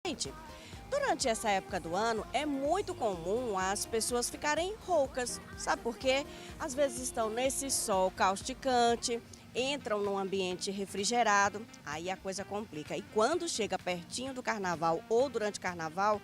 Gente, durante essa época do ano é muito comum as pessoas ficarem roucas. Sabe por quê? Às vezes estão nesse sol causticante, entram num ambiente refrigerado, aí a coisa complica. E quando chega pertinho do carnaval ou durante o carnaval,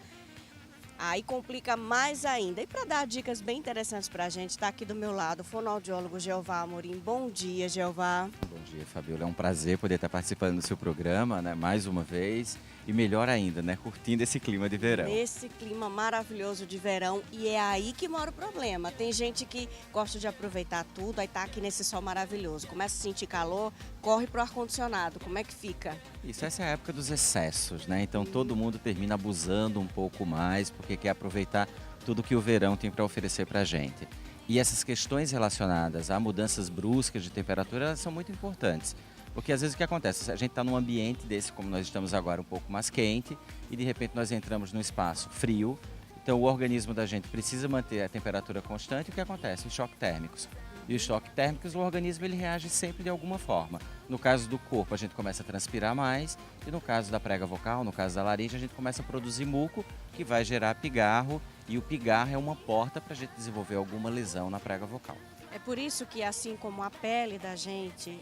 aí complica mais ainda. E para dar dicas bem interessantes para a gente, está aqui do meu lado o fonoaudiólogo Jeová Amorim. Bom dia, Jeová. Bom dia, Fabiola. É um prazer poder estar participando do seu programa, né, mais uma vez. E melhor ainda, né, curtindo esse clima de verão. Nesse clima maravilhoso de verão, e é aí que mora o problema. Tem gente que gosta de aproveitar tudo, aí tá aqui nesse sol maravilhoso. Começa a sentir calor, corre pro ar-condicionado. Como é que fica? Essa é a época dos excessos, né? Então todo mundo termina abusando um pouco mais, porque quer aproveitar tudo que o verão tem para oferecer para a gente. E essas questões relacionadas a mudanças bruscas de temperatura, elas são muito importantes. Porque às vezes o que acontece? A gente está num ambiente desse, como nós estamos agora, um pouco mais quente, e de repente nós entramos num espaço frio. Então o organismo da gente precisa manter a temperatura constante. E o que acontece? Os choques térmicos. E os choques térmicos, o organismo ele reage sempre de alguma forma. No caso do corpo, a gente começa a transpirar mais. E no caso da prega vocal, no caso da laringe, a gente começa a produzir muco, que vai gerar pigarro. E o pigarro é uma porta para a gente desenvolver alguma lesão na prega vocal. É por isso que, assim como a pele da gente,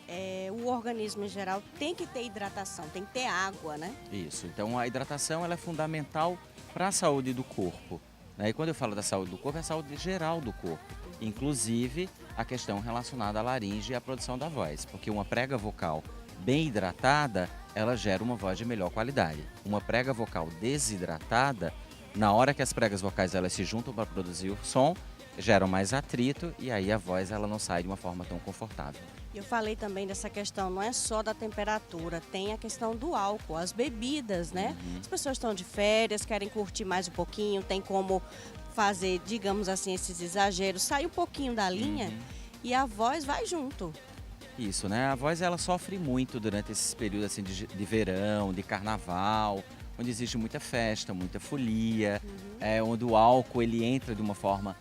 o organismo em geral tem que ter hidratação, tem que ter água, né? Isso. Então a hidratação ela é fundamental para a saúde do corpo, né? E quando eu falo da saúde do corpo, é a saúde geral do corpo. Inclusive a questão relacionada à laringe e à produção da voz. Porque uma prega vocal bem hidratada, ela gera uma voz de melhor qualidade. Uma prega vocal desidratada, na hora que as pregas vocais elas se juntam para produzir o som, geram mais atrito e aí a voz ela não sai de uma forma tão confortável. Eu falei também dessa questão, não é só da temperatura, tem a questão do álcool, as bebidas, né? As pessoas estão de férias, querem curtir mais um pouquinho, tem como fazer, digamos assim, esses exageros, sai um pouquinho da linha e a voz vai junto. Isso, né? A voz ela sofre muito durante esses períodos assim de verão, de carnaval, onde existe muita festa, muita folia, onde o álcool ele entra de uma forma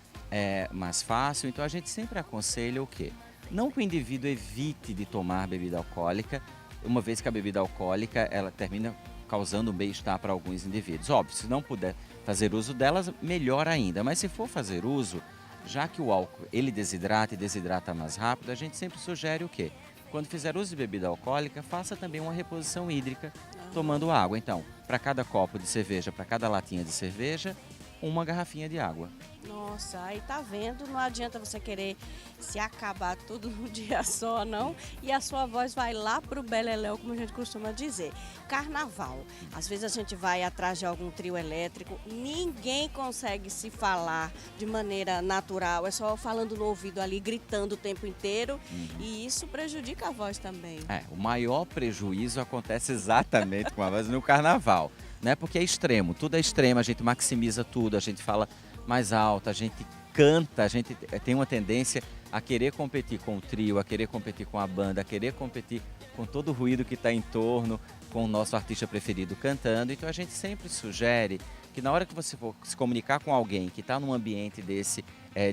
mais fácil. Então a gente sempre aconselha o quê? Não que o indivíduo evite de tomar bebida alcoólica, uma vez que a bebida alcoólica ela termina causando um bem-estar para alguns indivíduos. Óbvio, se não puder fazer uso delas, melhor ainda. Mas se for fazer uso, já que o álcool ele desidrata e desidrata mais rápido, a gente sempre sugere o quê? Quando fizer uso de bebida alcoólica, faça também uma reposição hídrica tomando água. Então, para cada copo de cerveja, para cada latinha de cerveja, uma garrafinha de água. Nossa, aí tá vendo, não adianta você querer se acabar tudo num dia só, não. E a sua voz vai lá pro beleléu, como a gente costuma dizer. Carnaval. Às vezes a gente vai atrás de algum trio elétrico, ninguém consegue se falar de maneira natural, é só falando no ouvido ali, gritando o tempo inteiro. E isso prejudica a voz também. O maior prejuízo acontece exatamente com a voz no carnaval, né? Porque é extremo, tudo é extremo, a gente maximiza tudo, a gente fala mais alto, a gente canta, a gente tem uma tendência a querer competir com o trio, a querer competir com a banda, a querer competir com todo o ruído que está em torno, com o nosso artista preferido cantando. Então a gente sempre sugere que na hora que você for se comunicar com alguém que está num ambiente desse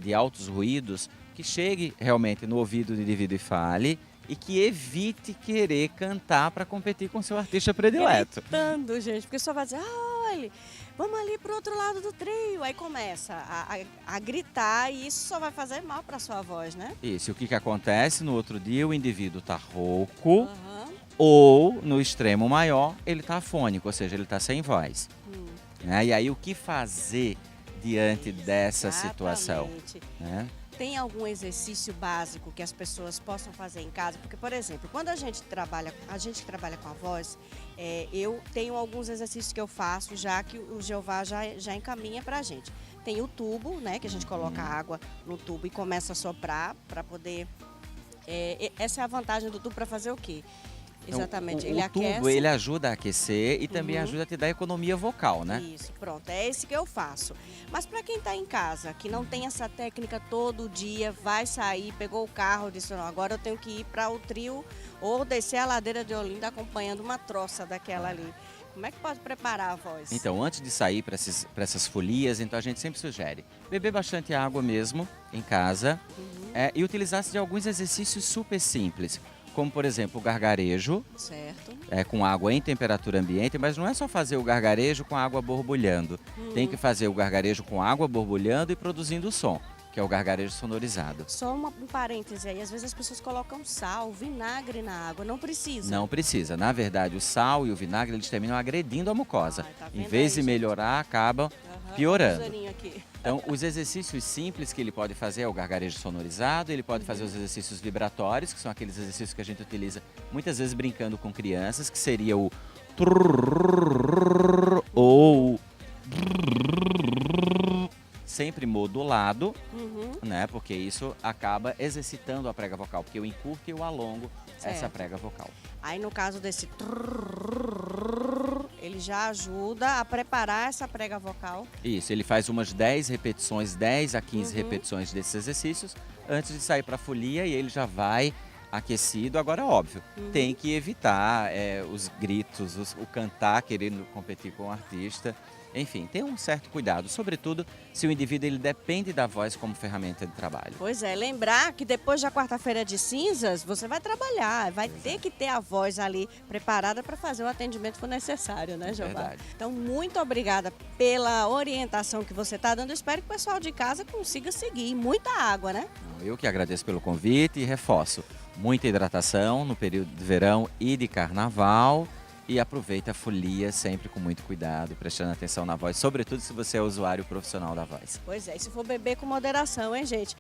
de altos ruídos, que chegue realmente no ouvido do indivíduo e fale, e que evite querer cantar para competir com seu artista predileto. Gritando, gente, porque só vai dizer, olha, vamos ali pro outro lado do trio. Aí começa a gritar e isso só vai fazer mal para sua voz, né? Isso, e o que acontece? No outro dia o indivíduo está rouco ou, no extremo maior, ele está afônico, ou seja, ele está sem voz. Né? E aí o que fazer diante dessa situação? Né? Tem algum exercício básico que as pessoas possam fazer em casa? Porque, por exemplo, quando a gente que trabalha com a voz, eu tenho alguns exercícios que eu faço, já que o Jeová já encaminha pra gente. Tem o tubo, né, que a gente coloca água no tubo e começa a soprar para poder... essa é a vantagem do tubo para fazer o quê? Exatamente, ele o tubo aquece. ele ajuda a aquecer e também ajuda a te dar economia vocal, né? Isso, pronto, é esse que eu faço. Mas para quem está em casa, que não tem essa técnica todo dia, vai sair, pegou o carro, disse, não, agora eu tenho que ir para o trio ou descer a ladeira de Olinda acompanhando uma troça daquela ali. Como é que pode preparar a voz? Então, antes de sair para essas folias, então a gente sempre sugere beber bastante água mesmo em casa e utilizar-se de alguns exercícios super simples. como por exemplo o gargarejo, Certo. com água em temperatura ambiente, mas não é só fazer o gargarejo com água borbulhando. Tem que fazer o gargarejo com água borbulhando e produzindo som, que é o gargarejo sonorizado. Só um parêntese aí, às vezes as pessoas colocam sal, vinagre na água, não precisa. Não precisa. Na verdade, o sal e o vinagre eles terminam agredindo a mucosa. Ai, tá Em vendo vez aí, de gente? melhorar, acabam Aham, piorando. olha o zerinho aqui. Então, os exercícios simples que ele pode fazer é o gargarejo sonorizado, ele pode fazer os exercícios vibratórios, que são aqueles exercícios que a gente utiliza muitas vezes brincando com crianças, que seria o ou sempre modulado, Uhum. né? Porque isso acaba exercitando a prega vocal, porque eu encurto e eu alongo essa Certo. prega vocal. Aí no caso desse ele já ajuda a preparar essa prega vocal. Isso, ele faz umas 10 repetições, 10 a 15 repetições desses exercícios antes de sair para a folia e ele já vai aquecido. Agora, óbvio, tem que evitar os gritos, o cantar querendo competir com o artista. Enfim, tem um certo cuidado, sobretudo se o indivíduo ele depende da voz como ferramenta de trabalho. Pois é, lembrar que depois da quarta-feira de cinzas, você vai trabalhar, vai ter que ter a voz ali preparada para fazer o atendimento que for necessário, né, Jeová? Verdade. Então, muito obrigada pela orientação que você está dando. Eu espero que o pessoal de casa consiga seguir. Muita água, né? Eu que agradeço pelo convite e reforço muita hidratação no período de verão e de carnaval. E aproveita a folia sempre com muito cuidado, prestando atenção na voz, sobretudo se você é usuário profissional da voz. Pois é, e se for beber com moderação, hein, gente?